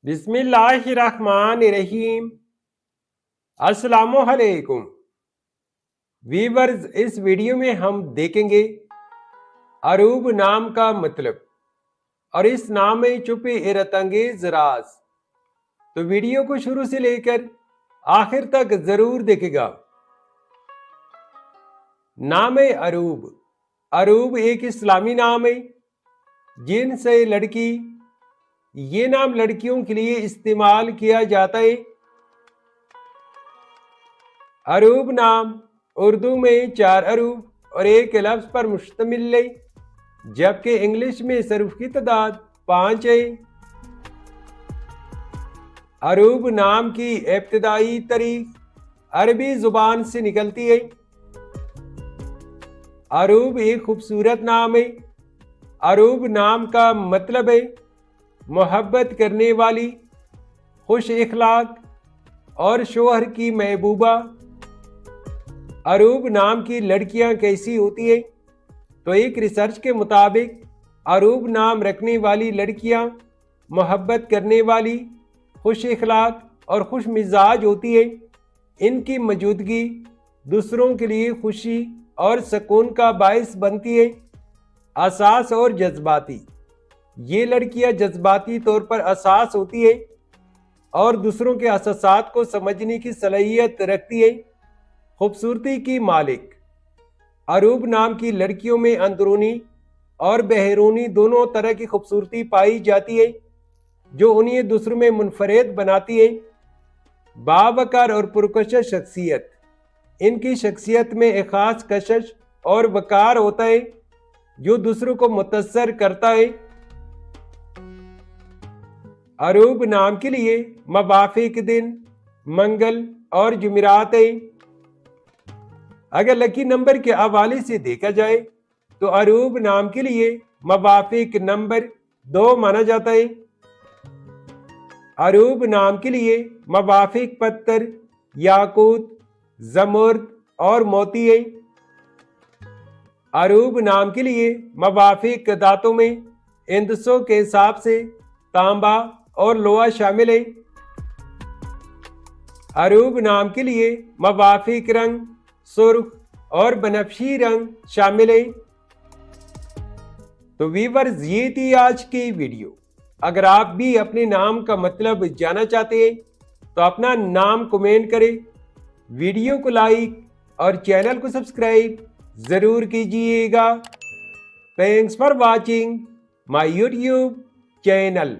बिस्मिल्लाहिर्रहमानिर्रहीम। अस्सलामुअलैकुम वीवर्स, इस वीडियो में हम देखेंगे अरूब नाम का मतलब और इस नाम में छुपे हैरतअंगेज राज। तो वीडियो को शुरू से लेकर आखिर तक जरूर देखेगा। नाम है अरूब। अरूब एक इस्लामी नाम है जिनसे लड़की, ये नाम लड़कियों के लिए इस्तेमाल किया जाता है। अरूब नाम उर्दू में 4 अरूब और एक लफ्ज पर मुश्तमिल है, जबकि इंग्लिश में सरूफ की तादाद 5 है। अरूब नाम की इब्तिदाई तारीख अरबी जुबान से निकलती है। अरूब एक खूबसूरत नाम है। अरूब नाम का मतलब है मोहब्बत करने वाली, खुश इखलाक और शोहर की महबूबा। अरूब नाम की लड़कियां कैसी होती है? तो एक रिसर्च के मुताबिक अरूब नाम रखने वाली लड़कियां मोहब्बत करने वाली, खुश इखलाक और खुश मिजाज होती है। इनकी मौजूदगी दूसरों के लिए खुशी और सुकून का बायस बनती है। असास और जज्बाती, ये लड़कियां जज्बाती तौर पर असास होती है और दूसरों के एहसासात को समझने की सलाहियत रखती है। खूबसूरती की मालिक, अरूब नाम की लड़कियों में अंदरूनी और बहरूनी दोनों तरह की खूबसूरती पाई जाती है, जो उन्हें दूसरों में मुनफरिद बनाती है। बावकार और पुरकशिश शख्सियत, इनकी शख्सियत में एक खास कशिश और वकार होता है जो दूसरों को मुतासर करता है। अरूब नाम के लिए मवाफिक दिन मंगल और जुमेरात है। अगर लकी नंबर के हवाले से देखा जाए तो अरूब नाम के लिए मवाफिक नंबर 2 माना जाता है। अरूब नाम के लिए मवाफिक पत्थर याकूत, जमुर्द और मोती है। अरूब नाम के लिए मवाफिक दातों में इंदसों के हिसाब से तांबा और लोहा शामिल है। अरूब नाम के लिए मवाफिक रंग सुर्ख और बनफशी रंग शामिल है। तो वीवर्स, ये थी आज की वीडियो। अगर आप भी अपने नाम का मतलब जानना चाहते हैं तो अपना नाम कमेंट करें, वीडियो को लाइक और चैनल को सब्सक्राइब जरूर कीजिएगा। Thanks for watching my YouTube channel.